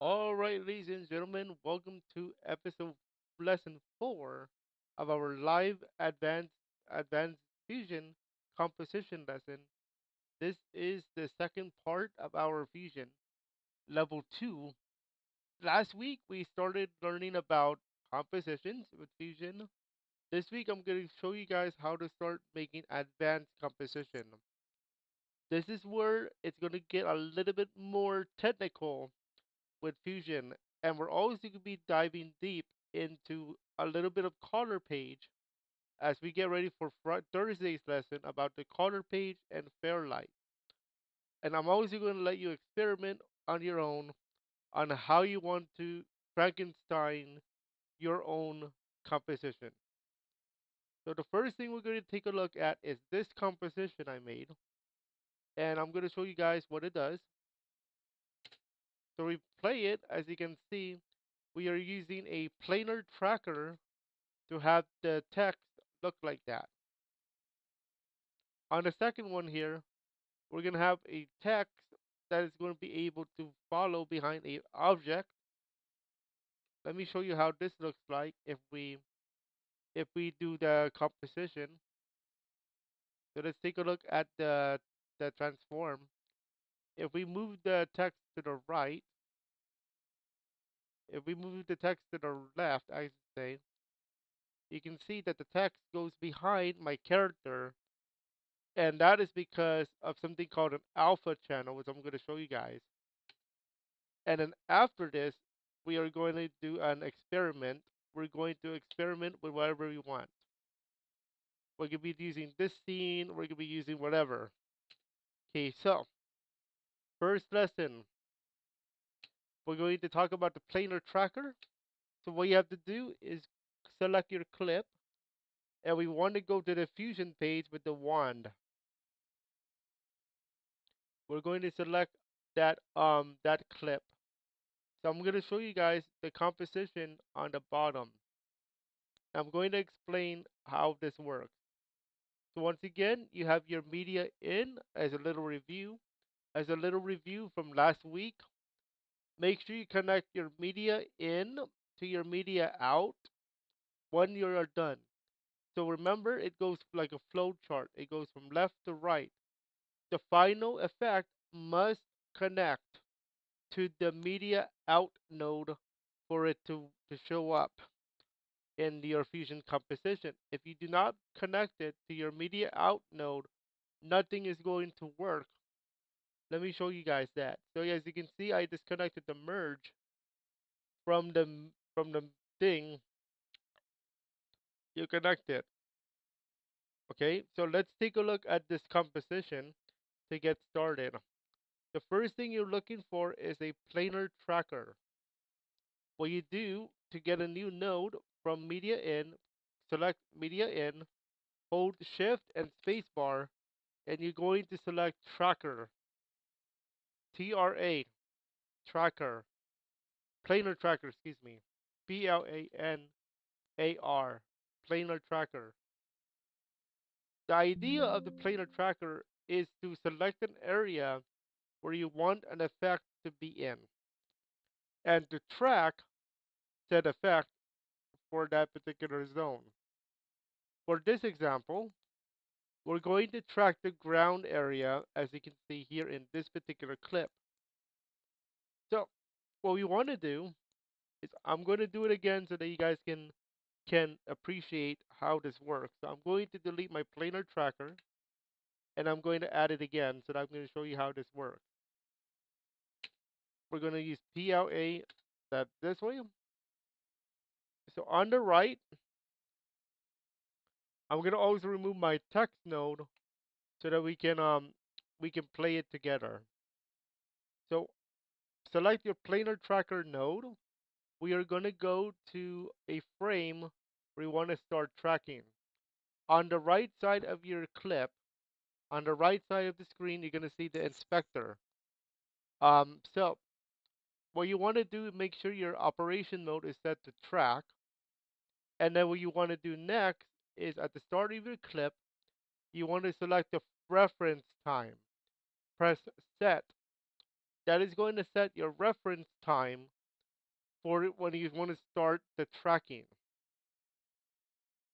All right, ladies and gentlemen, welcome to episode lesson 4 of our live advanced fusion composition lesson. This is the second part of our fusion level 2. Last week we started learning about compositions with fusion. This week I'm going to show you guys how to start making advanced composition. This is where it's going to get a little bit more technical with Fusion, and we're always going to be diving deep into a little bit of color page as we get ready for Thursday's lesson about the color page and Fairlight. And I'm always going to let you experiment on your own on how you want to Frankenstein your own composition. So the first thing we're going to take a look at is this composition I made, and I'm going to show you guys what it does. So we play it, as you can see, we are using a planar tracker to have the text look like that. On the second one here, we're going to have a text that is going to be able to follow behind a object. Let me show you how this looks like if we do the composition. So let's take a look at the transform. If we move the text to the right, if we move the text to the left, I should say, you can see that the text goes behind my character, and that is because of something called an alpha channel, which I'm going to show you guys. And then after this, we are going to do an experiment. We're going to experiment with whatever we want. We're going to be using this scene. We're going to be using whatever. Okay, so first lesson, we're going to talk about the planar tracker. So what you have to do is select your clip, and we want to go to the fusion page with the wand. We're going to select that clip. So I'm going to show you guys the composition on the bottom. I'm going to explain how this works. So once again, you have your media in as a little review. As a little review from last week, make sure you connect your media in to your media out when you are done. So remember, it goes like a flow chart. It goes from left to right. The final effect must connect to the media out node for it to show up in your fusion composition. If you do not connect it to your media out node, nothing is going to work. Let me show you guys that. So as you can see, I disconnected the merge from the thing you connected. Okay, so let's take a look at this composition to get started. The first thing you're looking for is a planar tracker. What you do to get a new node from media in, select media in, hold shift and spacebar, and you're going to select tracker, TRA, tracker, planar tracker, excuse me, PLANAR, planar tracker. The idea of the planar tracker is to select an area where you want an effect to be in and to track said effect for that particular zone. For this example, we're going to track the ground area as you can see here in this particular clip. So what we want to do is I'm going to do it again so that you guys can appreciate how this works. So I'm going to delete my planar tracker and I'm going to add it again so that I'm going to show you how this works. We're going to use PLA that this way. So on the right, I'm going to also remove my text node so that we can play it together. So select your planar tracker node. We are going to go to a frame where we want to start tracking. On the right side of your clip, on the right side of the screen, you're going to see the inspector. So what you want to do, make sure your operation mode is set to track. And then what you want to do next is at the start of your clip, you want to select the reference time. Press set. That is going to set your reference time for when you want to start the tracking.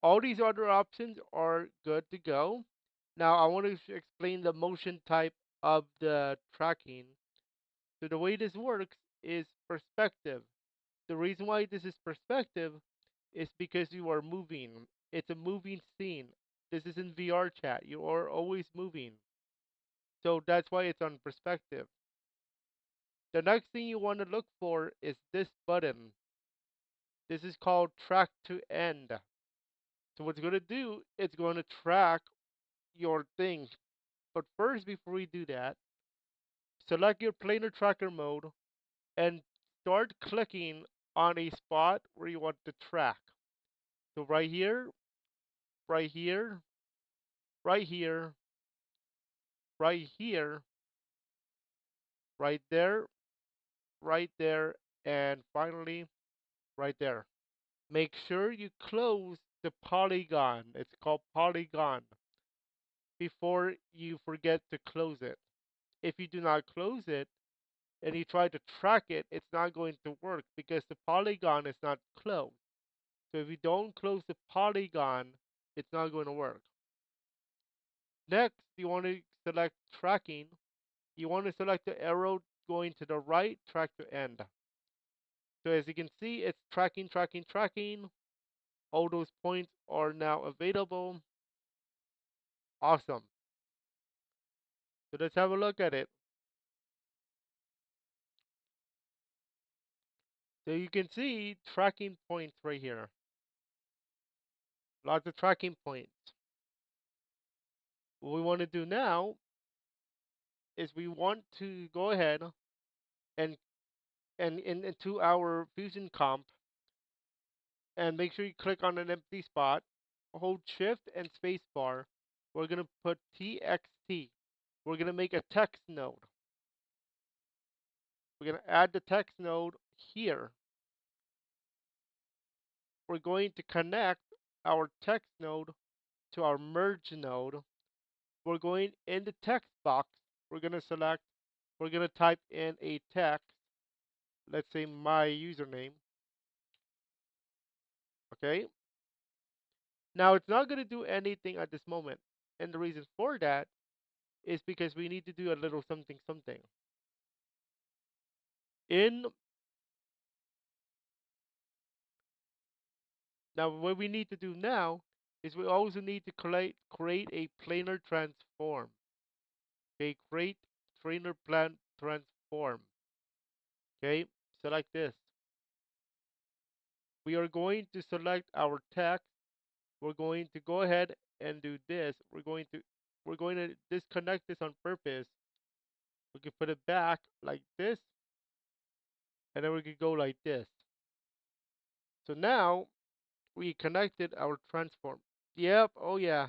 All these other options are good to go. Now I want to explain the motion type of the tracking. So the way this works is perspective. The reason why this is perspective is because you are moving. It's a moving scene. This is in VR chat. You are always moving. So that's why it's on perspective. The next thing you want to look for is this button. This is called track to end. So what it's going to do, it's going to track your thing. But first, before we do that, select your planar tracker mode and start clicking on a spot where you want to track. So right here, right here, right here, right here, right there, and finally right there. Make sure you close the polygon. It's called polygon before you forget to close it. If you do not close it and you try to track it, it's not going to work because the polygon is not closed. So if you don't close the polygon, it's not going to work. Next, you want to select tracking. You want to select the arrow going to the right, track to end. So as you can see, it's tracking, tracking, tracking. All those points are now available. Awesome. So let's have a look at it. So you can see tracking points right here. Lots of tracking points. What we want to do now is we want to go ahead and into our Fusion comp and make sure you click on an empty spot. Hold Shift and Spacebar. We're gonna put TXT. We're gonna make a text node. We're gonna add the text node here. We're going to connect our text node to our merge node. We're going in the text box. We're gonna select. We're gonna type in a text. Let's say my username. Okay. Now it's not gonna do anything at this moment, and the reason for that is because we need to do a little something something. In Now what we need to do now is we also need to create a planar transform. Okay, create planar plan transform. Okay, select this. We are going to select our text. We're going to go ahead and do this. We're going to disconnect this on purpose. We can put it back like this, and then we can go like this. So now we connected our transform. Yep, oh yeah.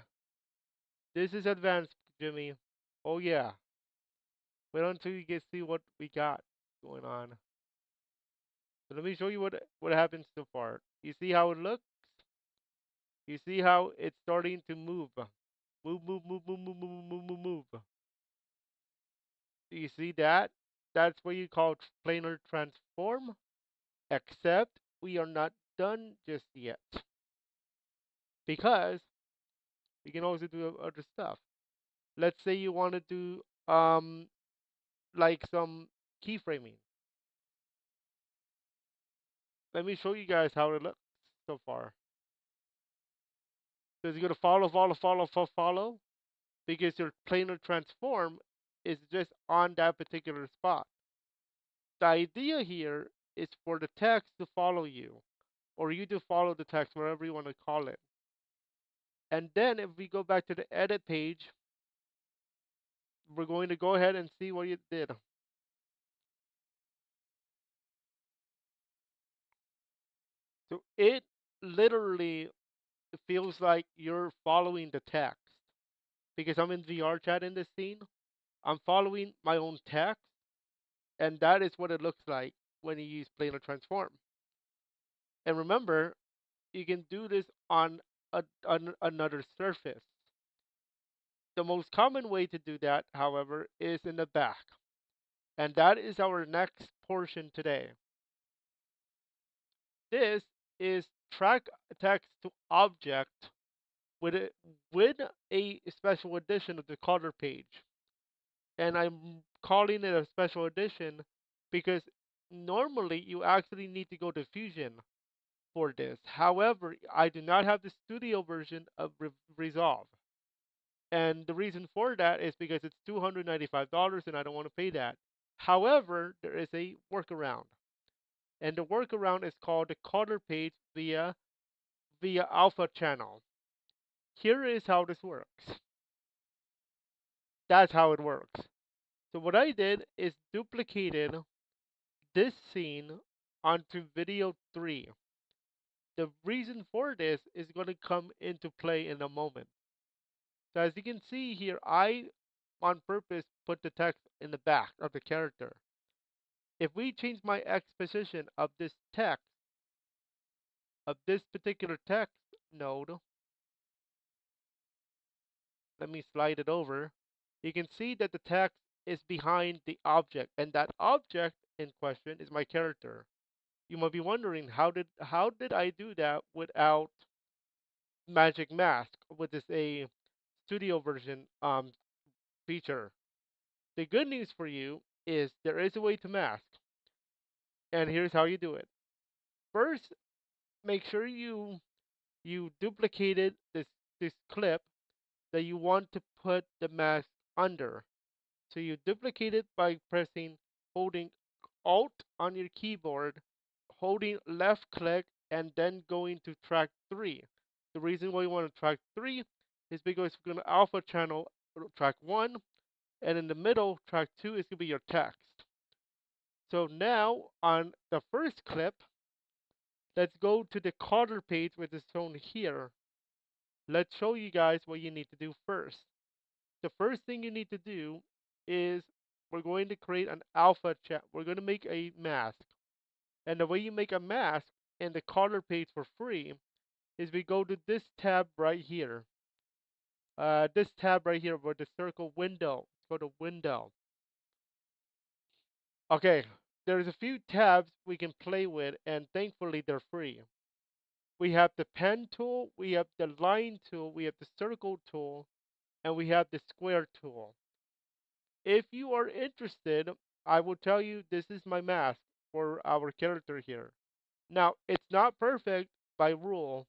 This is advanced, Jimmy. Oh yeah. Wait until you get see what we got going on. So let me show you what happens so far. You see how it looks? You see how it's starting to move. Move, move, move, move, move, move, move, move, move. You see that? That's what you call planar transform. Except we are not done just yet. Because we can also do other stuff. Let's say you want to do like some keyframing. Let me show you guys how it looks so far. So you're gonna follow, follow, follow, follow, follow, because your planar transform is just on that particular spot. The idea here is for the text to follow you, or you to follow the text, whatever you want to call it. And then if we go back to the edit page, we're going to go ahead and see what you did. So it literally feels like you're following the text because I'm in VR chat in this scene. I'm following my own text, and that is what it looks like when you use planar transform. And remember, you can do this on another surface. The most common way to do that, however, is in the back. And that is our next portion today. This is track text to object with a special edition of the color page. And I'm calling it a special edition because normally you actually need to go to Fusion for this. However, I do not have the studio version of Resolve. And the reason for that is because it's $295 and I don't want to pay that. However, there is a workaround. And the workaround is called the color page via alpha channel. Here is how this works. That's how it works. So what I did is duplicated this scene onto video 3. The reason for this is going to come into play in a moment. So as you can see here, I on purpose put the text in the back of the character. If we change my exposition of this text, of this particular text node, let me slide it over, you can see that the text is behind the object, and that object in question is my character. You might be wondering how did I do that without Magic Mask, with this a studio version feature. The good news for you is there is a way to mask, and here's how you do it. First, make sure you duplicated this clip that you want to put the mask under. So you duplicate it by pressing holding Alt on your keyboard, holding left click, and then going to track 3. The reason why you want to track 3 is because we're going to alpha channel track 1, and in the middle, track 2 is going to be your text. So now on the first clip, let's go to the color page which is shown here. Let's show you guys what you need to do first. The first thing you need to do is we're going to create an alpha chat. We're going to make a mask. And the way you make a mask in the color page for free is we go to this tab right here. This tab right here with the circle window. Go to window. Okay, there's a few tabs we can play with, and thankfully they're free. We have the pen tool, we have the line tool, we have the circle tool, and we have the square tool. If you are interested, I will tell you this is my mask for our character here. Now, it's not perfect by rule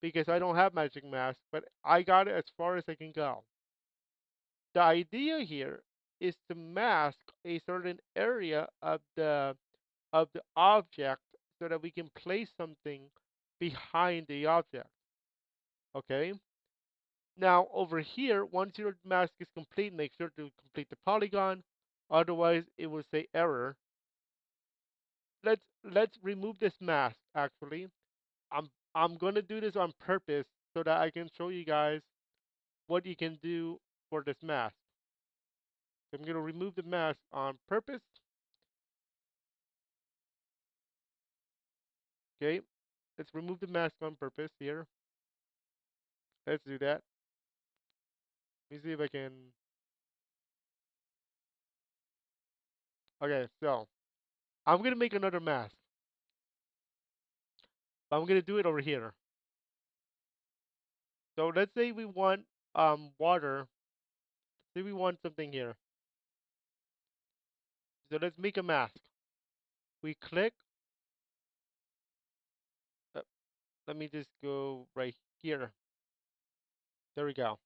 because I don't have magic mask, but I got it as far as I can go. The idea here is to mask a certain area of the object so that we can place something behind the object. Okay? Now over here, once your mask is complete, make sure to complete the polygon. Otherwise, it will say error. Let's remove this mask. Actually, I'm gonna do this on purpose so that I can show you guys what you can do for this mask. So I'm gonna remove the mask on purpose. Okay, let's remove the mask on purpose here. Let's do that. Let me see if I can. Okay, so I'm gonna make another mask. But I'm gonna do it over here. So let's say we want water. Say we want something here. So let's make a mask. We click. Uh, Let me just go right here. There we go.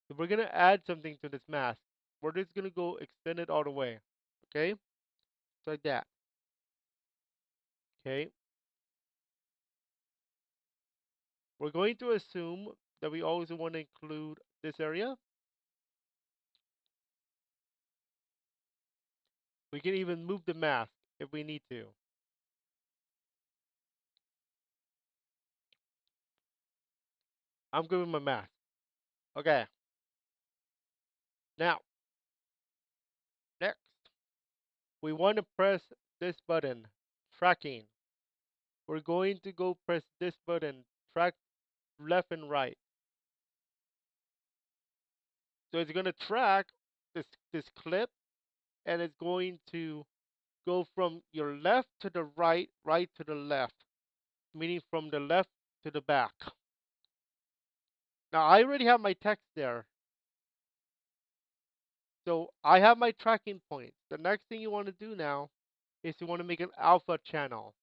So we're gonna add something to this mask. We're just gonna go extend it all the way. Okay, so like that. Okay, we're going to assume that we always want to include this area. We can even move the mask if we need to. I'm good with my mask. Okay, now next we want to press this button, tracking. We're going to go press this button, track left and right. So it's going to track this clip and it's going to go from your left to the right, right to the left, meaning from the left to the back. Now I already have my text there. So I have my tracking points. The next thing you want to do now is you want to make an alpha channel.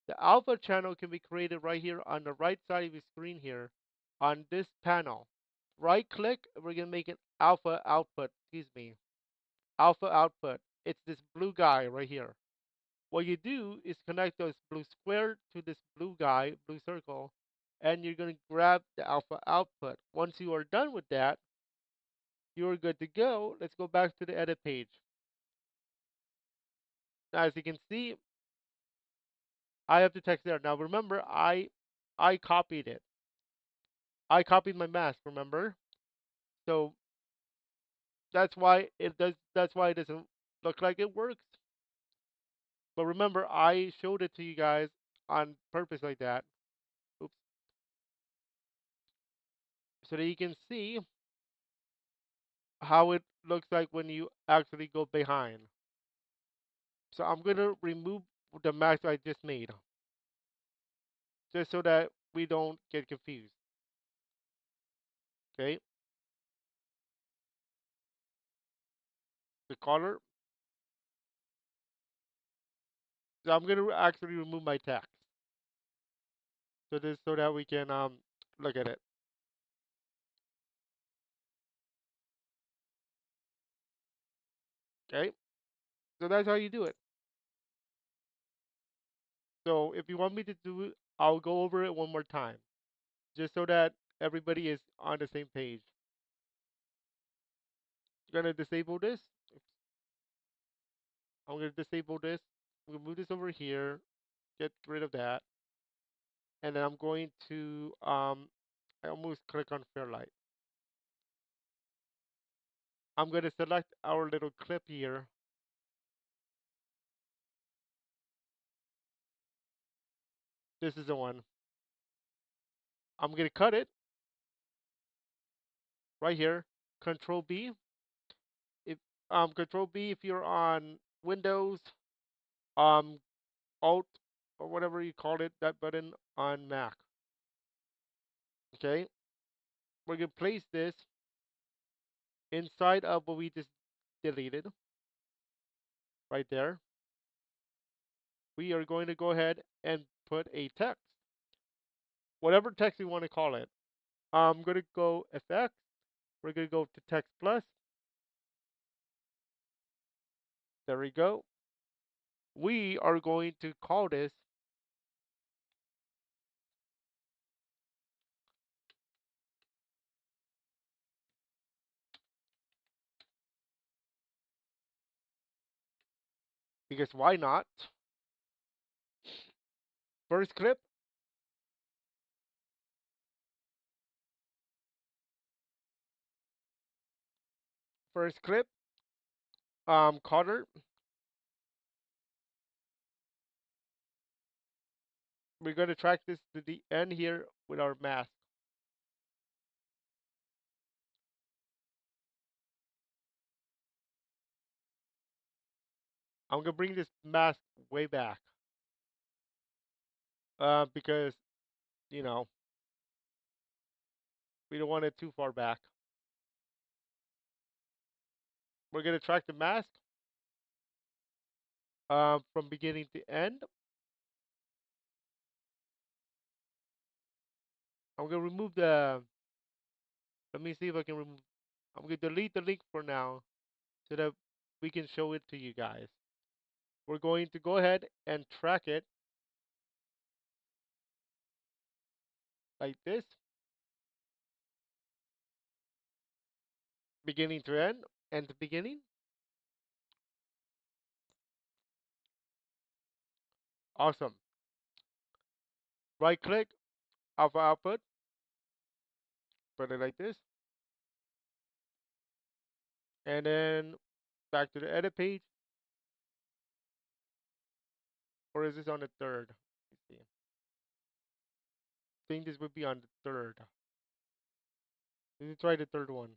The alpha channel can be created right here on the right side of your screen here on this panel. Right click, we're going to make an alpha output, excuse me, alpha output. It's this blue guy right here. What you do is connect those blue square to this blue guy, blue circle, and you're going to grab the alpha output. Once you are done with that, you're good to go. Let's go back to the edit page. Now, as you can see, I have the text there. Now remember, I copied it. I copied my mask, remember? So that's why it doesn't look like it works. But remember, I showed it to you guys on purpose like that. Oops. So that you can see how it looks like when you actually go behind. So I'm gonna remove the mask I just made, just so that we don't get confused. Okay, the color. So I'm gonna actually remove my text. So this so that we can look at it. Okay, so that's how you do it. So if you want me to do it, I'll go over it one more time, just so that everybody is on the same page. I'm gonna disable this. I'm gonna disable this. We'll move this over here. Get rid of that, and then I'm going to I almost click on Fairlight. I'm gonna select our little clip here. This is the one. I'm gonna cut it right here. Control B. If Control B if you're on Windows. Um Alt or whatever you call it, that button on Mac. Okay, we're gonna place this inside of what we just deleted right there. We are going to go ahead and put a text, whatever text we want to call it. I'm gonna go FX. We're gonna go to Text Plus. There we go. We are going to call this because why not? First clip, first clip, color. We're gonna track this to the end here with our mask. I'm gonna bring this mask way back, because you know we don't want it too far back. We're gonna track the mask from beginning to end. I'm gonna remove the. Let me see if I can remove. I'm gonna delete the link for now so that we can show it to you guys. We're going to go ahead and track it like this, beginning to end, end to beginning. Awesome. Right click, alpha output, put it like this, and then back to the edit page. Or is this on the third? Let's see. I think this would be on the third. Let's try the third one.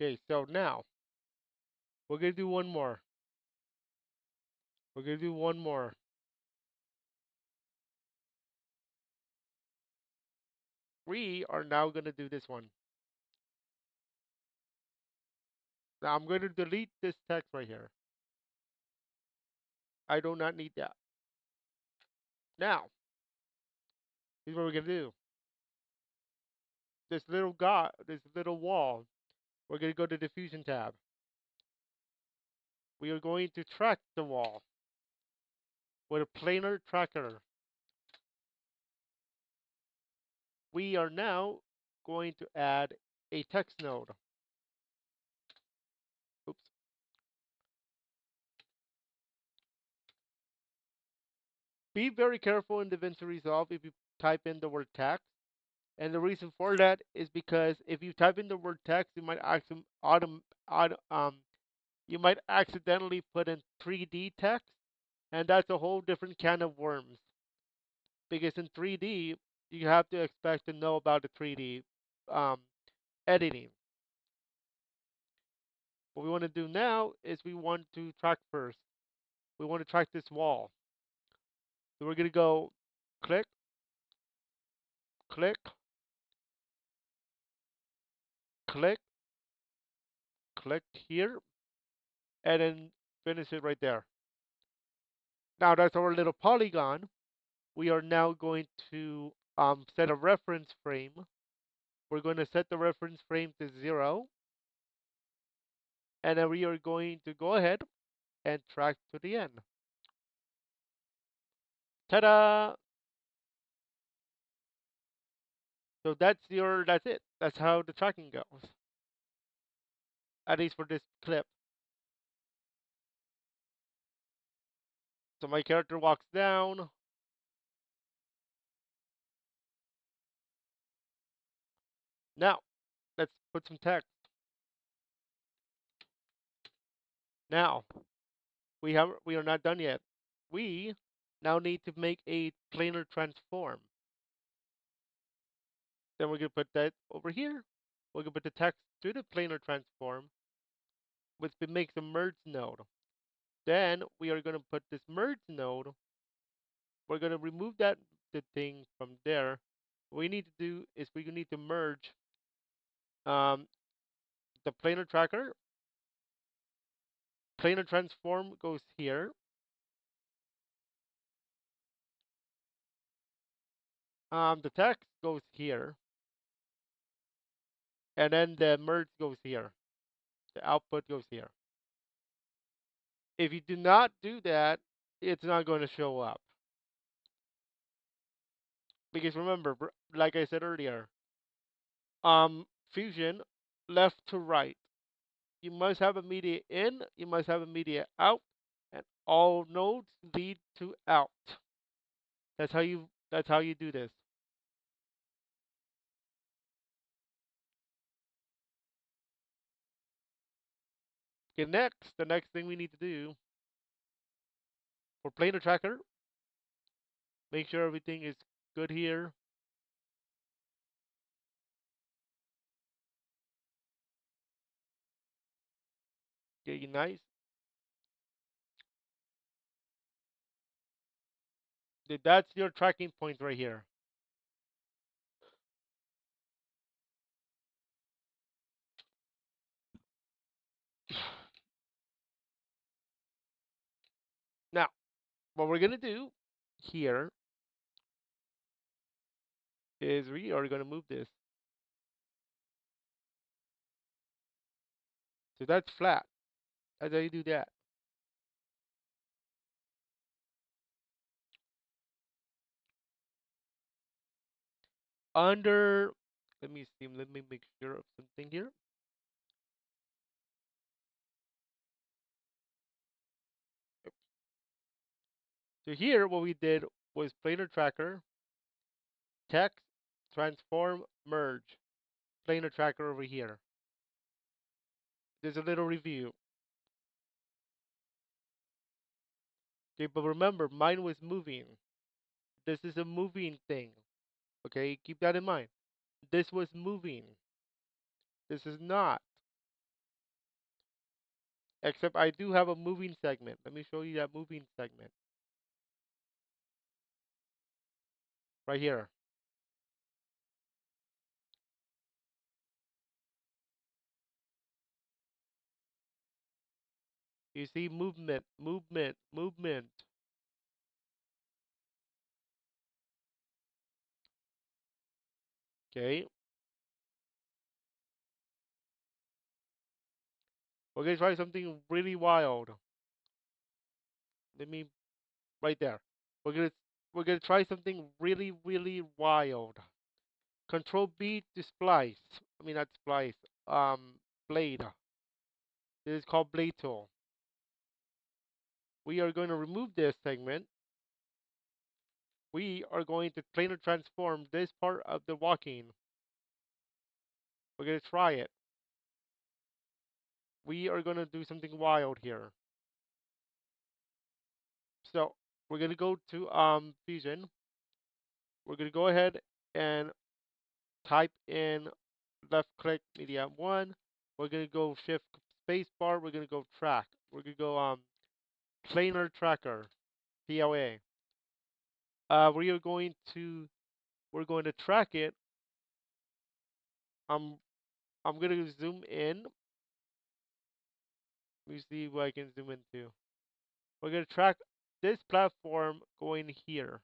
Okay, so now we're gonna do one more. We're gonna do one more. We are now gonna do this one. Now I'm going to delete this text right here. I do not need that. Now, here's what we're gonna do. This little wall, we're gonna go to diffusion tab. We are going to track the wall with a planar tracker. We are now going to add a text node. Oops. Be very careful in Davinci Resolve if you type in the word text. And the reason for that is because if you type in the word text, you might you might accidentally put in 3D text, and that's a whole different can of worms. Because in 3D, you have to expect to know about the 3D um, editing. What we want to do now is we want to track first. We want to track this wall. So we're going to go click, click, click, click here, and then finish it right there. Now that's our little polygon. We are now going to set a reference frame. We're going to set the reference frame to 0. And then we are going to go ahead and track to the end. Ta-da! So that's it. That's how the tracking goes. At least for this clip. So my character walks down. Now, let's put some text. Now, we are not done yet. We now need to make a planar transform. Then we're gonna put that over here. We're gonna put the text to the planar transform, which makes a merge node. Then we are gonna put this merge node. We're gonna remove the thing from there. What we need to do is we need to merge um, the planar tracker. Planar transform goes here. The text goes here, and then the merge goes here. The output goes here. If you do not do that, it's not going to show up. Because remember, like I said earlier, fusion left to right. You must have a media in, you must have a media out, and all nodes lead to out. That's how you do this. Okay, next, the next thing we need to do for planar tracker, make sure everything is good here. Okay, nice. That's your tracking point right here. Now, what we're gonna do here is we are gonna move this. So that's flat. That's how you do that. Under, let me see, let me make sure of something here. So here, what we did was planar tracker, text, transform, merge. Planar tracker over here. There's a little review. Okay, but remember, mine was moving. This is a moving thing. Okay, keep that in mind. This was moving. This is not. Except I do have a moving segment. Let me show you that moving segment right here. You see movement, movement, movement. Okay. We're gonna try something really wild. Let me right there. We're gonna we're gonna try something really, really wild. Control B to splice. I mean not splice. Blade. This is called blade tool. We are going to remove this segment. We are going to planar transform this part of the walking. We're gonna try it. We are gonna do something wild here. So we're gonna go to Fusion. We're gonna go ahead and type in left click media one. We're gonna go shift space bar. We're gonna go track. We're gonna go planar tracker PLA. We are going to track it. I'm I'm gonna zoom in. Let me see what I can zoom into. We're gonna track this platform going here.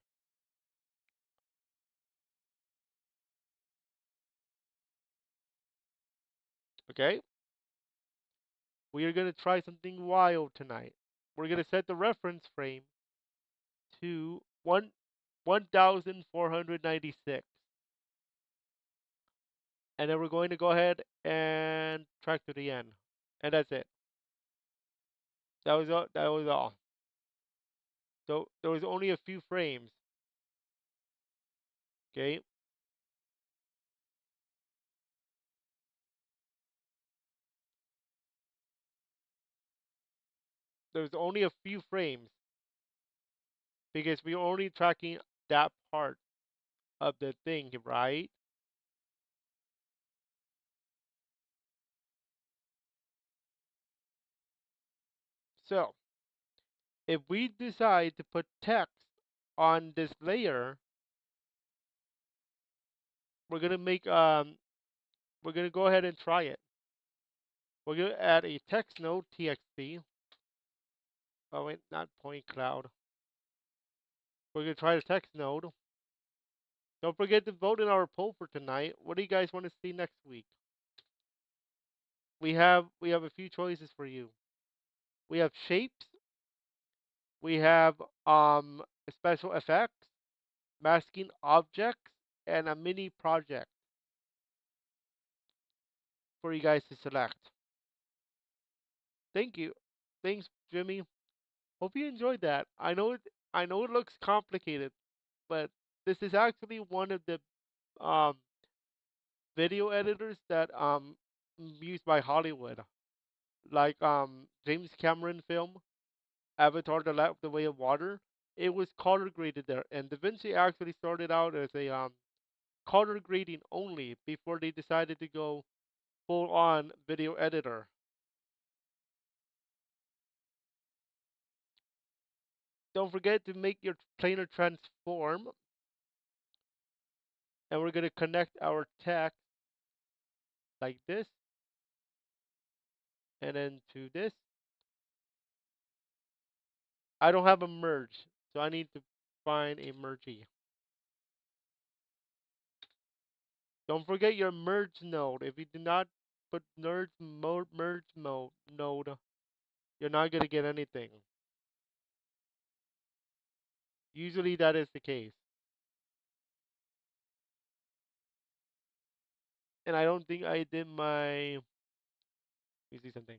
Okay. We are gonna try something wild tonight. We're gonna set the reference frame to 1496, and then we're going to go ahead and track to the end, and that's it. That was all. That was all. So there was only a few frames. Okay, there's only a few frames because we're only tracking that part of the thing, right? So if we decide to put text on this layer, we're gonna make we're gonna go ahead and try it. We're gonna add a text node txt. Oh wait, not point cloud. We're gonna try the text node. Don't forget to vote in our poll for tonight. What do you guys want to see next week? We have a few choices for you. We have shapes. We have special effects, masking objects, and a mini project for you guys to select. Thank you. Thanks, Jimmy. Hope you enjoyed that. I know it looks complicated, but this is actually one of the um video editors that used by Hollywood, like James Cameron film Avatar: The Way of Water. It was color graded there, and Davinci actually started out as a color grading only before they decided to go full on video editor. Don't forget to make your planar transform, and we're gonna connect our text like this, and then to this. I don't have a merge, so I need to find a mergey. Don't forget your merge node. If you do not put merge mode node, you're not gonna get anything. Usually that is the case. And I don't think I did my. Let me see something.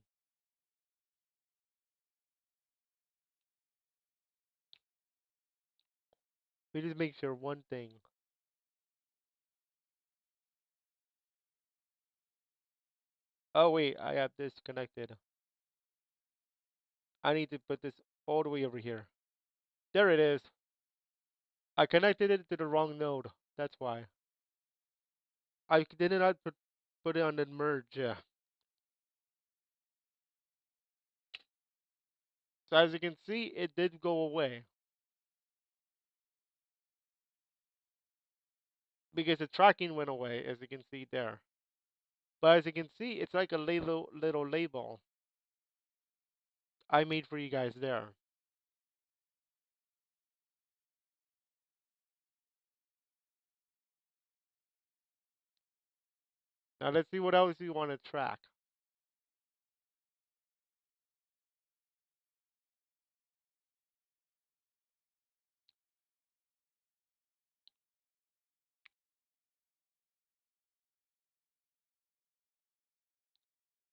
Let me just make sure one thing. Oh wait, I have this connected. I need to put this all the way over here. There it is. I connected it to the wrong node. That's why. I did not put it on the merge. So as you can see, it did go away because the tracking went away, as you can see there. But as you can see, it's like a little label I made for you guys there. Now let's see what else you want to track.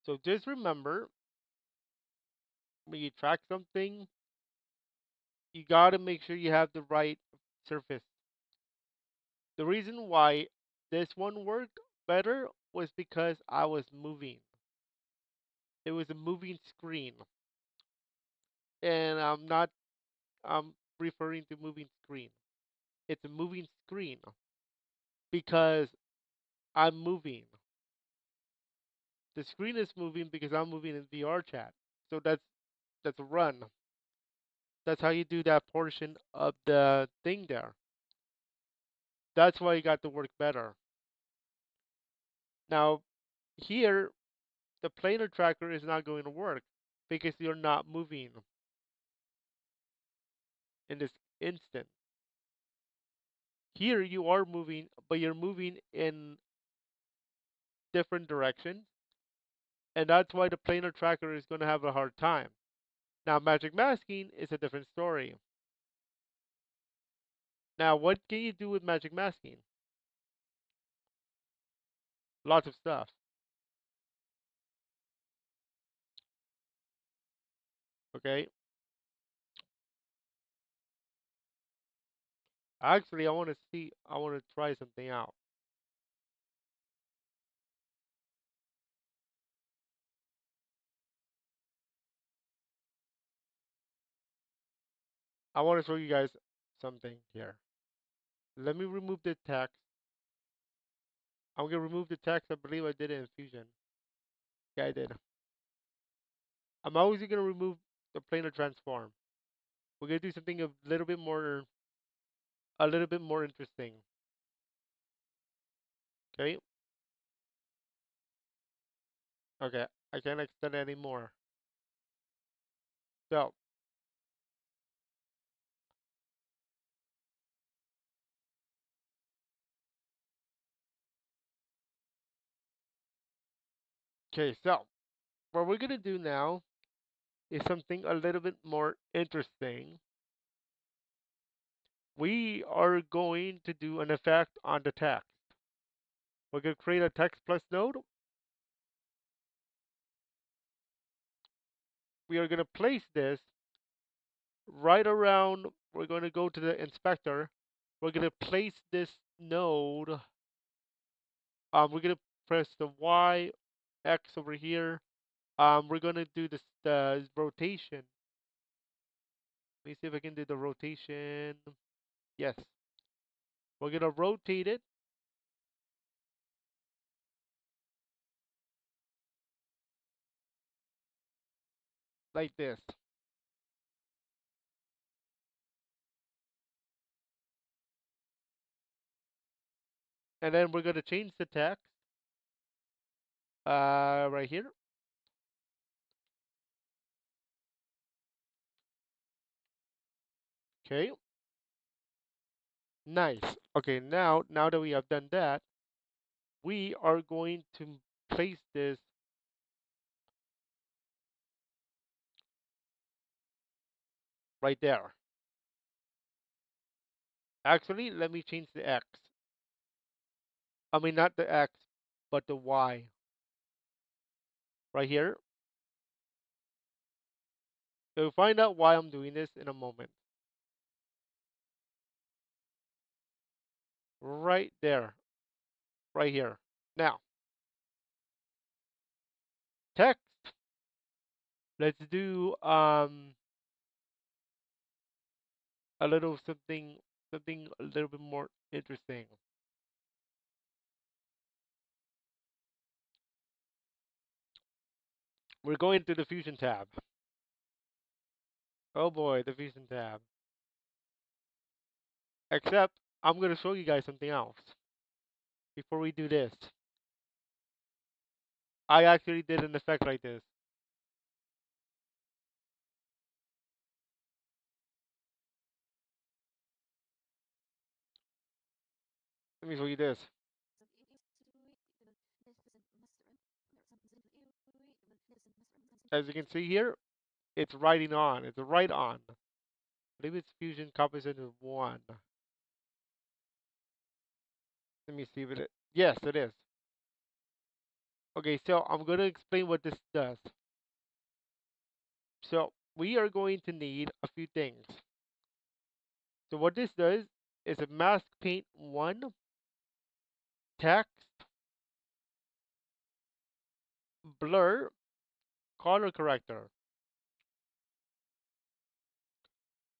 So just remember, when you track something, you gotta make sure you have the right surface. The reason why this one worked better was because I was moving. It was a moving screen. And I'm referring to moving screen. It's a moving screen because I'm moving. The screen is moving because I'm moving in VR chat. So that's a run. That's how you do that portion of the thing there. That's why you got to work better. Now here the planar tracker is not going to work because you're not moving in this instant. Here you are moving, but you're moving in different directions, and that's why the planar tracker is going to have a hard time. Now, magic masking is a different story. Now, what can you do with magic masking? Lots of stuff. Okay. Actually, I want to try something out. I want to show you guys something here. Let me remove the text. I'm gonna remove the text. I believe I did it in Fusion. Yeah, I did. I'm always gonna remove the planar transform. We're gonna do something a little bit more interesting. Okay. Okay. I can't extend it anymore. So, okay. So, what we're gonna do now is something a little bit more interesting. We are going to do an effect on the text. We're gonna create a text plus node. We are gonna place this right around. We're going to go to the inspector. We're gonna place this node. We're gonna press the Y, X over here. We're gonna do this the rotation. Let me see if I can do the rotation. Yes. We're gonna rotate it like this. And then we're gonna change the text right here. Okay. Nice. Okay, now that we have done that, we are going to place this right there. Actually, let me change the X. I mean not the X, but the Y right here. You'll find out why I'm doing this in a moment. Right there. Right here. Now, text. Let's do a little something a little bit more interesting. We're going to the Fusion tab. Oh boy, the Fusion tab. Except, I'm going to show you guys something else. Before we do this, I actually did an effect like this. Let me show you this. As you can see here, it's writing on. It's a write on. I believe it's Fusion Composition 1. Let me see if it is. Yes, it is. Okay, so I'm going to explain what this does. So we are going to need a few things. So what this does is a mask paint 1, text, blur, color corrector.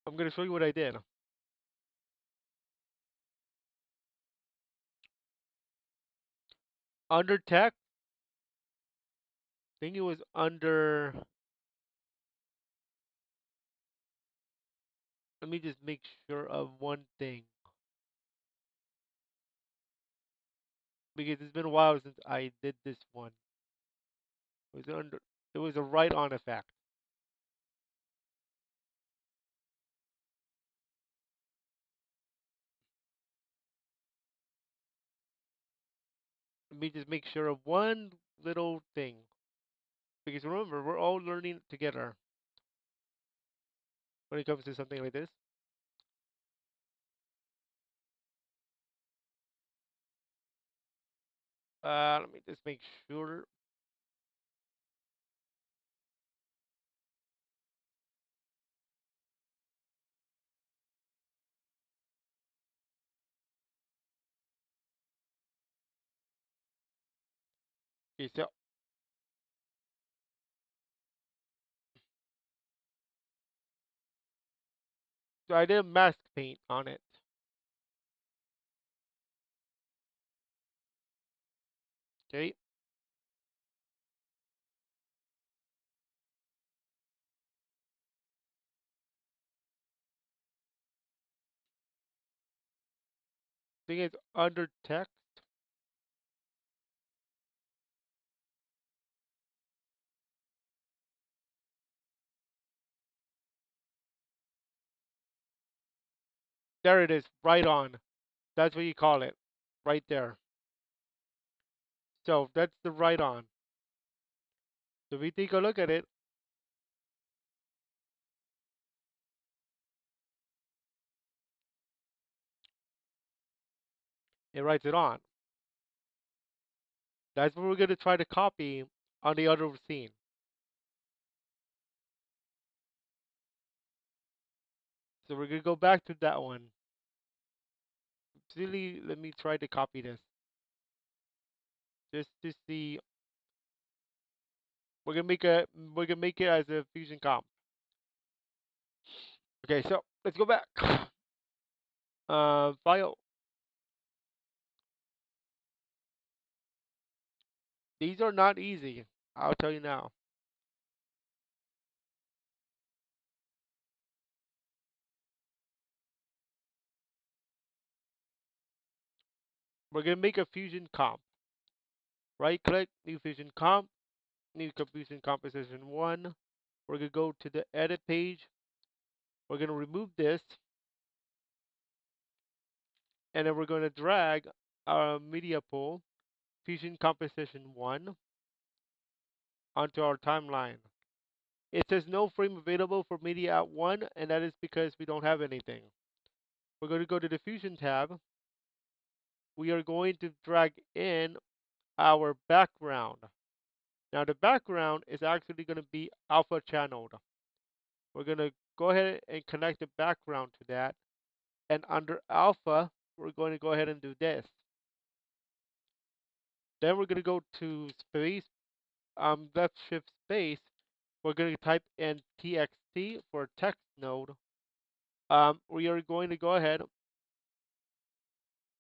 I'm going to show you what I did. Under text, I think it was under. Let me just make sure of one thing because it's been a while since I did this one. It was under. It was a write-on effect. Let me just make sure of one little thing because remember we're all learning together when it comes to something like this. Let me just make sure. Okay, so I did a mask paint on it. Okay, thing is under text. There it is, right on. That's what you call it, right there. So that's the right on. So if we take a look at it, it writes it on. That's what we're going to try to copy on the other scene. So we're going to go back to that one. Really, let me try to copy this just to see. We're gonna make it as a fusion comp. Okay, so let's go back. File. These are not easy. I'll tell you now. We're gonna make a fusion comp. Right click, new fusion comp, new fusion composition one. We're gonna go to the edit page. We're gonna remove this, and then we're gonna drag our media pool, fusion composition one, onto our timeline. It says no frame available for media at one, and that is because we don't have anything. We're going to go to the fusion tab. We are going to drag in our background. Now the background is actually going to be alpha channeled. We're going to go ahead and connect the background to that. And under alpha, we're going to go ahead and do this. Then we're going to go to space, left shift space. We're going to type in txt for text node. We are going to go ahead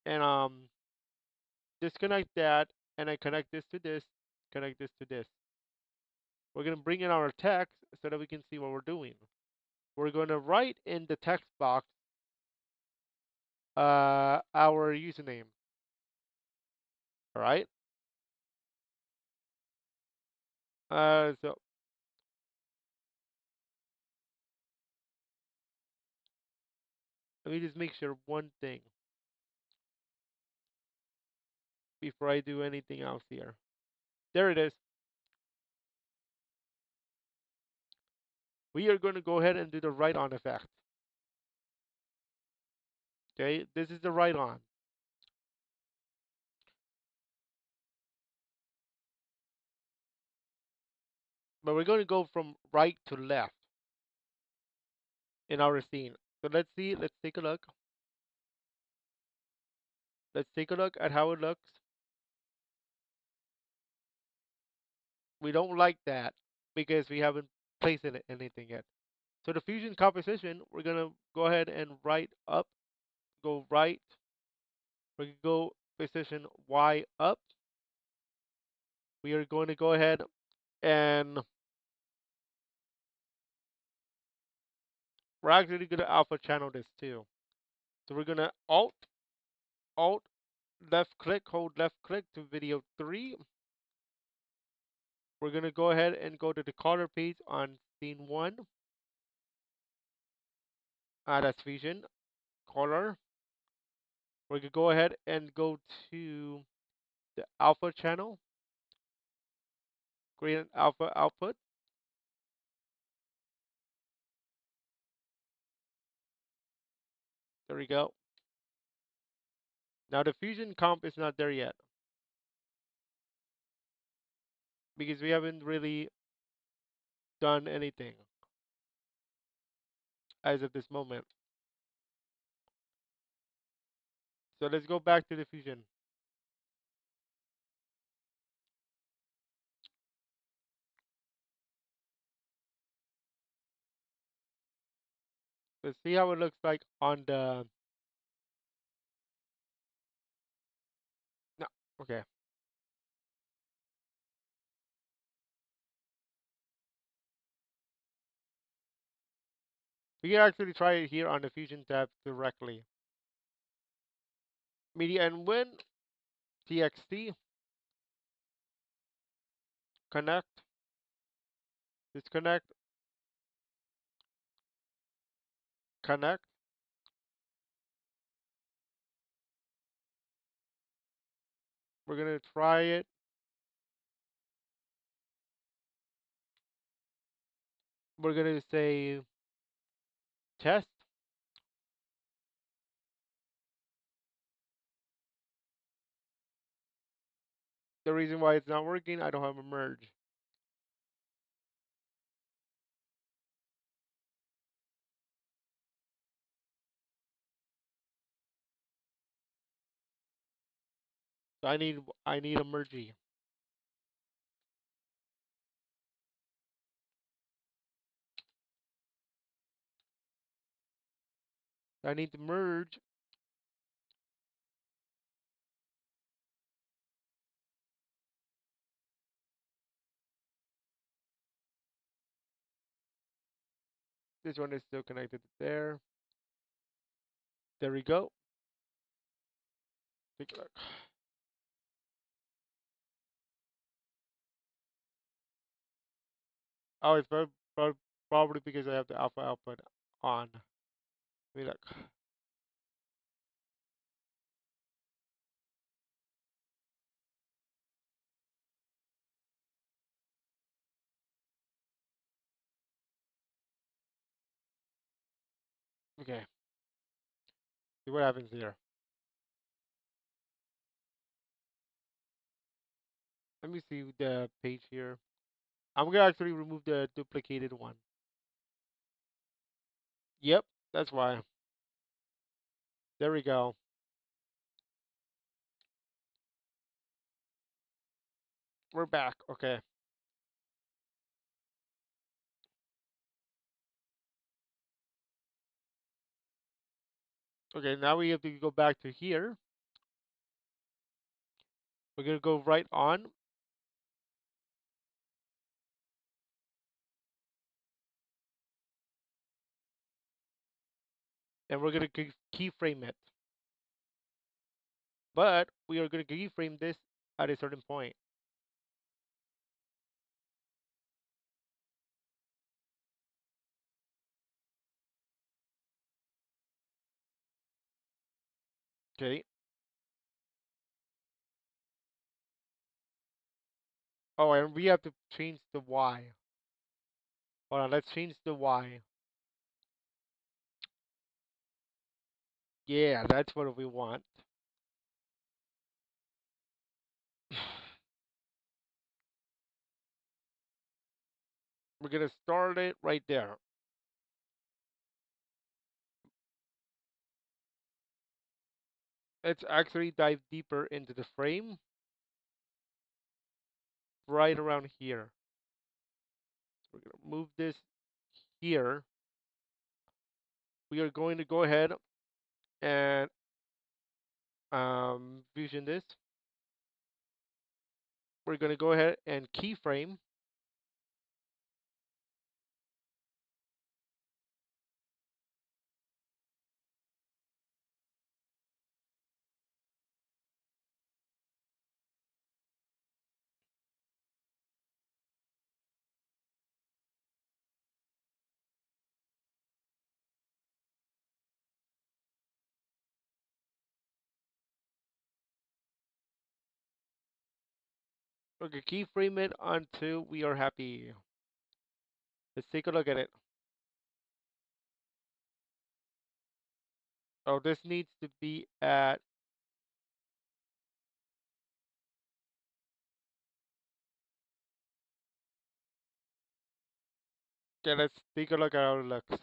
and disconnect that, and I connect this to this, connect this to this. We're going to bring in our text so that we can see what we're doing. we're going to write in the text box our username. All right. So let me just make sure one thing before I do anything else here. There it is. We are going to go ahead and do the write on effect. Okay, this is the write on. But we're going to go from right to left in our scene. So let's see, let's take a look. Let's take a look at how it looks. We don't like that because we haven't placed anything yet. So the fusion composition, we're going to go ahead and write up, go right, we can go position Y up. We are going to go ahead and we're actually going to alpha channel this too. So we're going to Alt, left click, hold left click to video 3. We're going to go ahead and go to the color page on scene 1. That's fusion, color. We're going to go ahead and go to the alpha channel, create an alpha output. There we go. Now the fusion comp is not there yet because we haven't really done anything as of this moment. So let's go back to the fusion. Let's see how it looks like on the. No, okay. We can actually try it here on the fusion tab directly. Media and win, txt, connect, disconnect, connect. We're gonna try it. We're gonna say test. The reason why it's not working, I don't have a merge. So I need a mergey. I need to merge. This one is still connected to there. There we go. Take a look. Oh, it's probably because I have the alpha output on. Let me look. Okay. See what happens here. Let me see the page here. I'm gonna actually remove the duplicated one. Yep, that's why. There we go. We're back. Okay. Okay, now we have to go back to here. We're gonna go right on. and we're gonna keyframe it. But we are gonna keyframe this at a certain point. Okay. Oh, and we have to change the Y. Hold on, let's change the Y. Yeah, that's what we want. We're gonna start it right there. Let's actually dive deeper into the frame right around here. We're gonna move this here. We are going to go ahead and fusion this. We're gonna go ahead and keyframe. We're gonna keyframe it until we are happy. Let's take a look at it. Oh, this needs to be at. Okay, let's take a look at how it looks.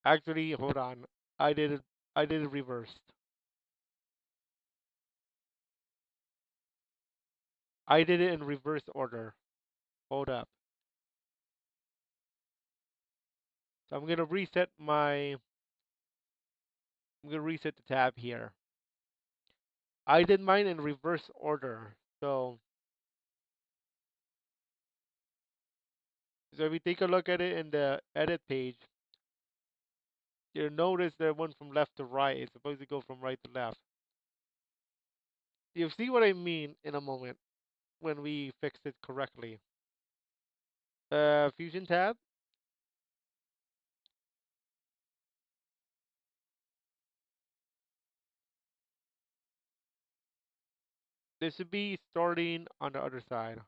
Actually, hold on. I did it. I did it reversed. I did it in reverse order. Hold up. So I'm gonna reset my. I'm gonna reset the tab here. I did mine in reverse order. So if we take a look at it in the edit page, you'll notice that one from left to right is supposed to go from right to left. You'll see what I mean in a moment when we fix it correctly. Fusion tab. This should be starting on the other side.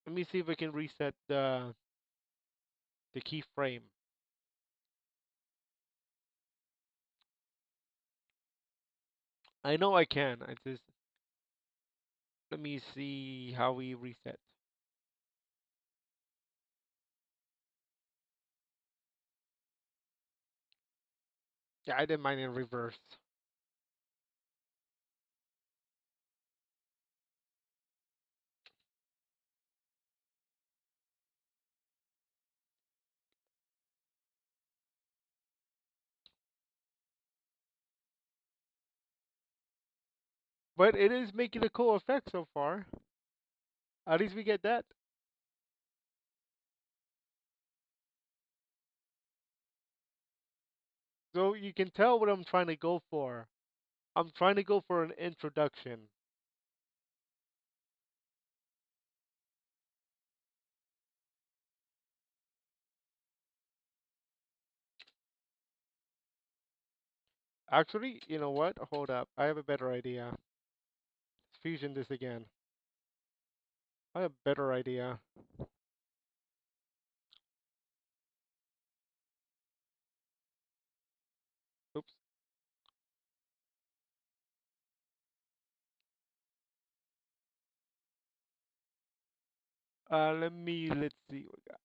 Let me see if I can reset the keyframe. I know I can. I just let me see how we reset. Yeah, I did mine in reverse. But it is making a cool effect so far. At least we get that. So you can tell what I'm trying to go for. I'm trying to go for an introduction. Actually, you know what? Hold up. I have a better idea. Let's fusion this again. I have a better idea. Oops. Let's see what we got.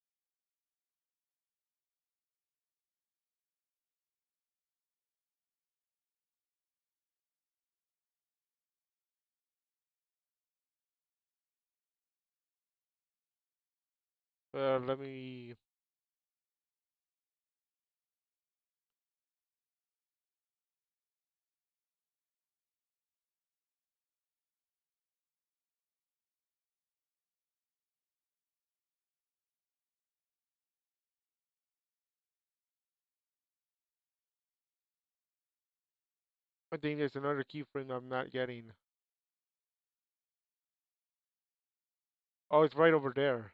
Let me. I think there's another keyframe I'm not getting. Oh, it's right over there.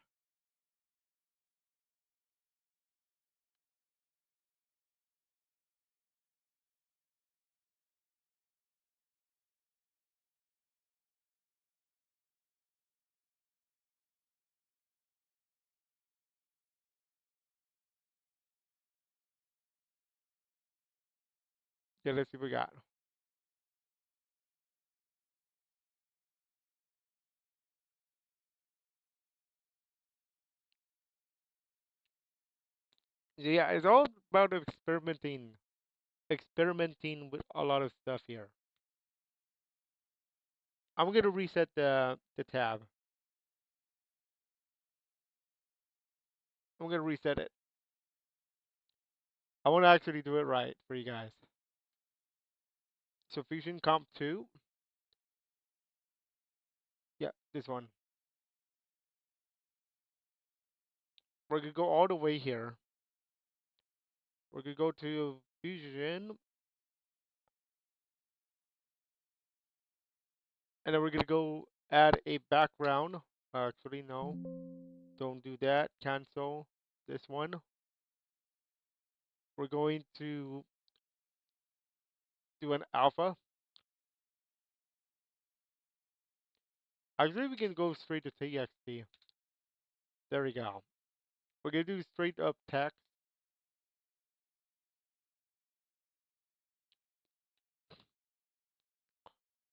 Yeah, let's see what we got. Yeah, it's all about experimenting with a lot of stuff here. I'm gonna reset the tab. I'm gonna reset it. I want to actually do it right for you guys. So Fusion Comp 2. Yeah, this one. We're gonna go all the way here. We're gonna go to Fusion, and then we're gonna go add a background. Actually, no, don't do that. Cancel this one. We're going to do an alpha. Actually, we can go straight to TXT. There we go. We're gonna do straight up text.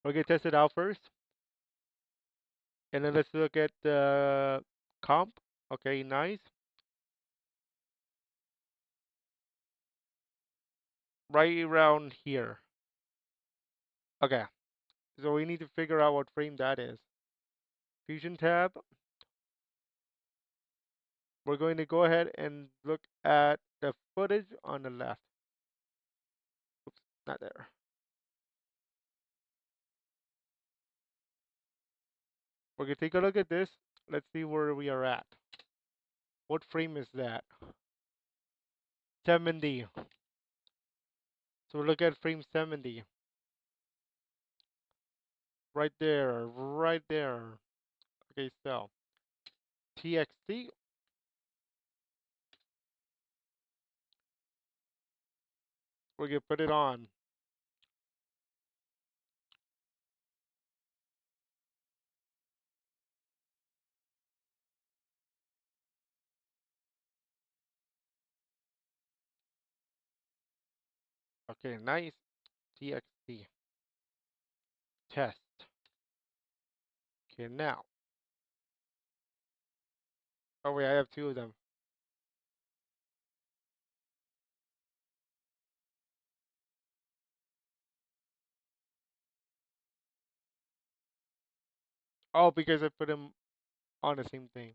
We're gonna test it out first, and then let's look at the comp. Okay, nice. Right around here. Okay, so we need to figure out what frame that is. Fusion tab. We're going to go ahead and look at the footage on the left. Oops, not there. We're going to take a look at this. Let's see where we are at. What frame is that? 70. So we look at frame 70. Right there, right there. Okay, so TXT. We're going to put it on. Okay, nice. TXT. Test. Okay, now. Oh, wait, I have two of them. Oh, because I put them on the same thing.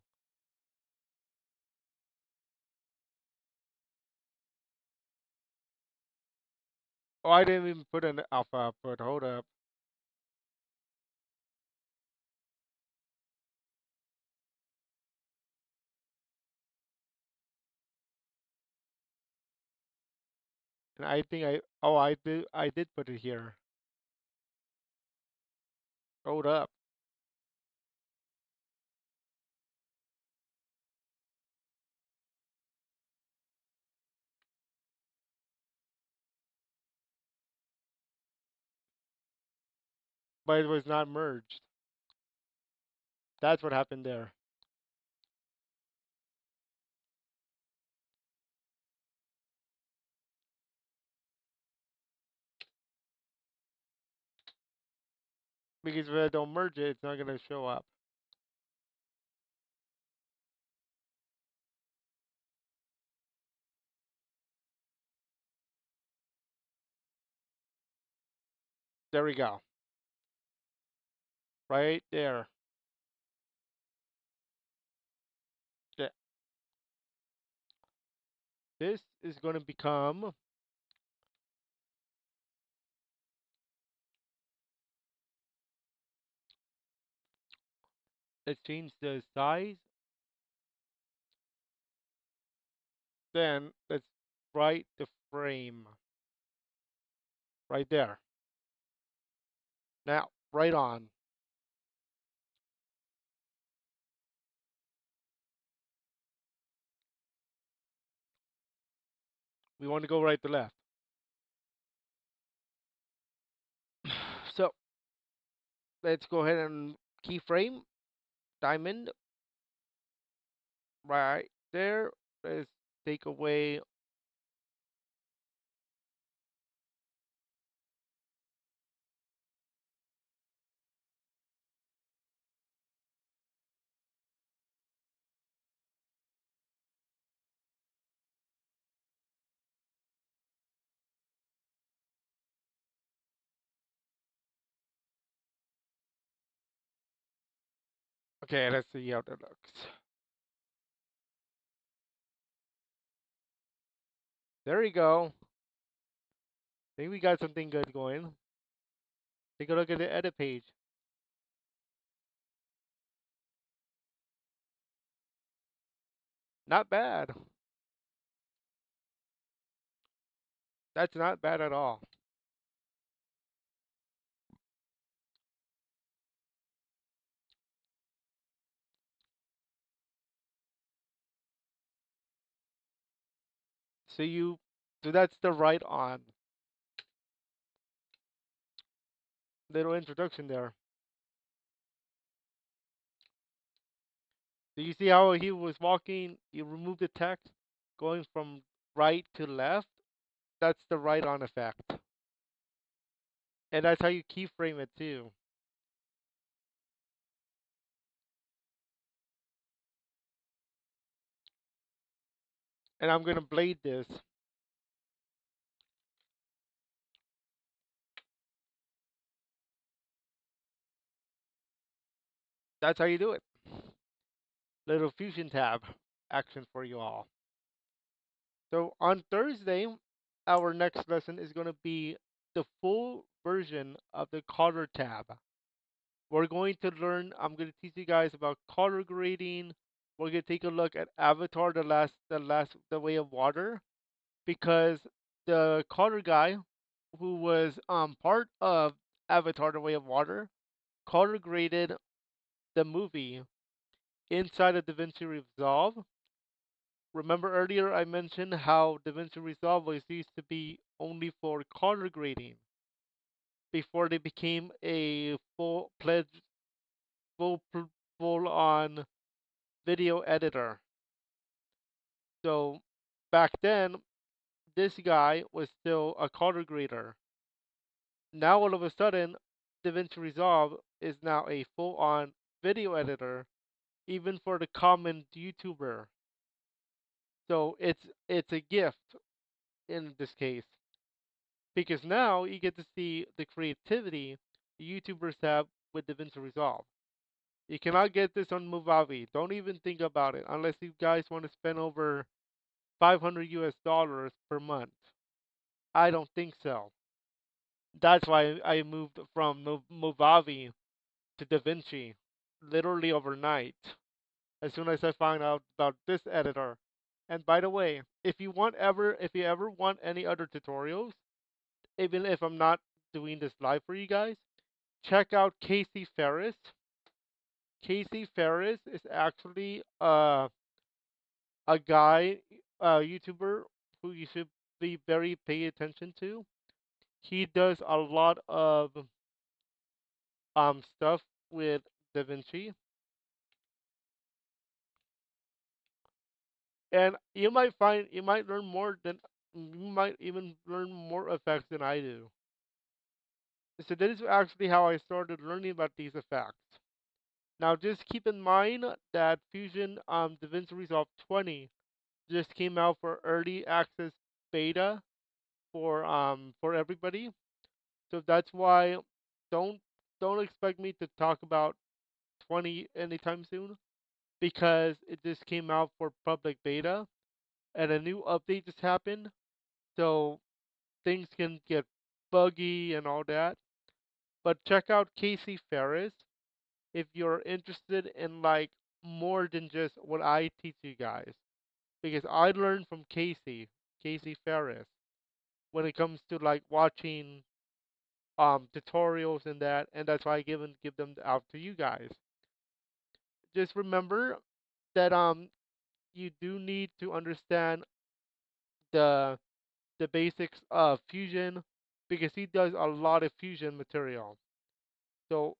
Oh, I didn't even put an alpha output. Hold up. And I think I did put it here. Hold up. But it was not merged. That's what happened there. Because if I don't merge it, it's not gonna show up. There we go. Right there. Yeah. This is gonna become, let's change the size. Then let's write the frame. Right there. Now, right on. We want to go right to left. So let's go ahead and keyframe diamond right there. Let's take away. Okay, let's see how that looks. There you go. Think we got something good going. Take a look at the edit page. Not bad. That's not bad at all. So you, so that's the right on. Little introduction there. Do you see how he was walking? You remove the text going from right to left. That's the right on effect. And that's how you keyframe it too. And I'm gonna blade this. That's how you do it. Little fusion tab action for you all. So on Thursday, our next lesson is gonna be the full version of the color tab. We're going to learn. I'm going to teach you guys about color grading. We're going to take a look at Avatar: The Way of Water, because the color guy who was part of Avatar: The Way of Water color graded the movie inside of Davinci Resolve. Remember earlier I mentioned how Davinci Resolve was used to be only for color grading before they became a full pledged full full on video editor. So back then, this guy was still a color grader. Now all of a sudden, DaVinci Resolve is now a full-on video editor, even for the common YouTuber. So it's a gift in this case because now you get to see the creativity the YouTubers have with DaVinci Resolve. You cannot get this on Movavi. Don't even think about it unless you guys want to spend over 500 US dollars per month. I don't think so. That's why I moved from Movavi to DaVinci literally overnight as soon as I found out about this editor. And by the way, if you ever want any other tutorials, even if I'm not doing this live for you guys, check out Casey Ferris. Casey Ferris is actually a guy, a YouTuber who you should be very pay attention to. He does a lot of stuff with DaVinci, and you might learn more than you might even learn more effects than I do. So that is actually how I started learning about these effects. Now just keep in mind that Fusion DaVinci Resolve 20 just came out for early access beta for everybody. So that's why don't don't expect me to talk about 20 anytime soon because it just came out for public beta and a new update just happened. So things can get buggy and all that. But check out Casey Ferris if you're interested in like more than just what I teach you guys. Because I learned from Casey Ferris, when it comes to like watching tutorials and that, and that's why I give them out to you guys. Just remember that you do need to understand the the basics of Fusion because he does a lot of Fusion material. So,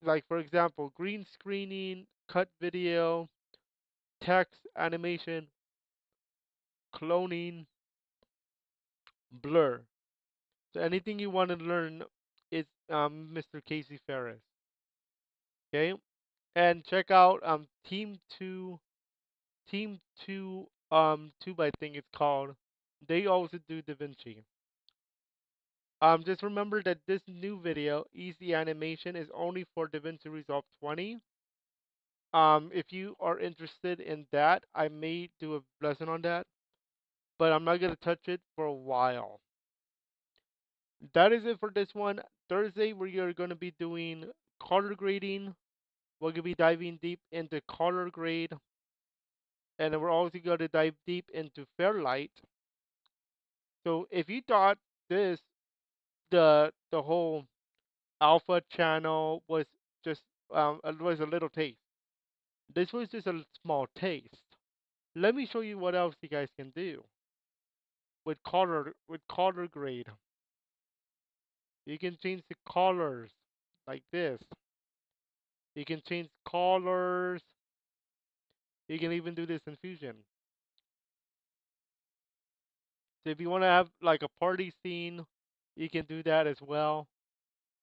like for example, green screening, cut video, text, animation, cloning, blur. So anything you want to learn is Mr. Casey Ferris. Okay, and check out Team Two Tube I think it's called. They also do DaVinci. Just remember that this new video, Easy Animation, is only for DaVinci Resolve 20. If you are interested in that, I may do a lesson on that, but I'm not gonna touch it for a while. That is it for this one. Thursday, we are gonna be doing color grading. We're gonna be diving deep into color grade, and then we're also gonna dive deep into Fairlight. So if you thought this, the whole alpha channel just was a little taste. This was just a small taste. Let me show you what else you guys can do with color grade. You can change the colors like this. You can change colors. You can even do this in Fusion. So if you want to have like a party scene, you can do that as well.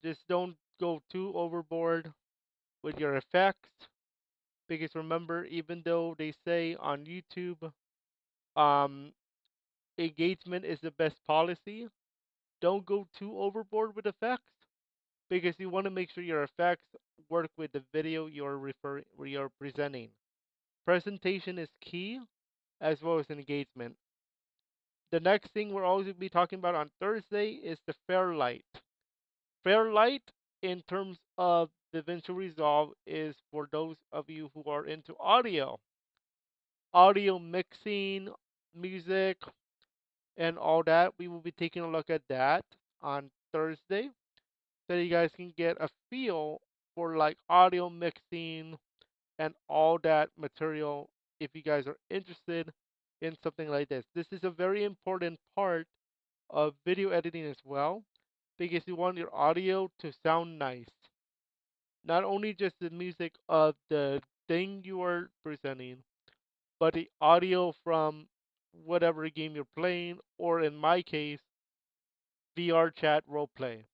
Just don't go too overboard with your effects because remember, even though they say on YouTube, um, engagement is the best policy, don't go too overboard with effects because you want to make sure your effects work with the video you're presenting. Presentation is key as well as engagement. The next thing we're always going to be talking about on Thursday is the Fairlight. Fairlight, in terms of DaVinci Resolve, is for those of you who are into audio mixing, music, and all that. We will be taking a look at that on Thursday so you guys can get a feel for like audio mixing and all that material if you guys are interested in something like this. This is a very important part of video editing as well because you want your audio to sound nice. Not only just the music of the thing you are presenting, but the audio from whatever game you're playing, or in my case, VR chat roleplay.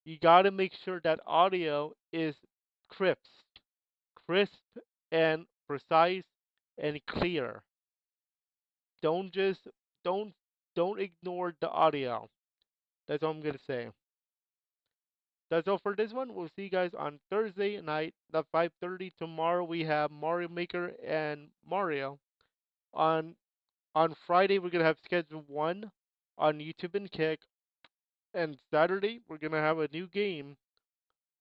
You got to make sure that audio is crisp, crisp and precise and clear. Don't just don't don't ignore the audio. That's all I'm gonna say. That's all for this one. We'll see you guys on Thursday night at 5:30. Tomorrow we have Mario Maker and Mario. On on Friday we're gonna have schedule one on YouTube and Kick. And Saturday we're gonna have a new game,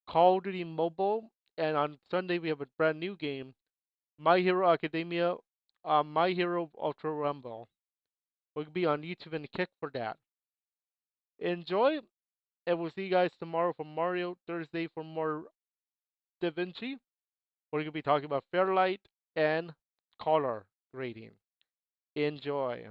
Call of Duty Mobile. And on Sunday we have a brand new game, My Hero Academia, My Hero Ultra Rumble. We'll be on YouTube and Kick for that. Enjoy, and we'll see you guys tomorrow for Mario, Thursday for more Da Vinci. We're going to be talking about Fairlight and color grading. Enjoy.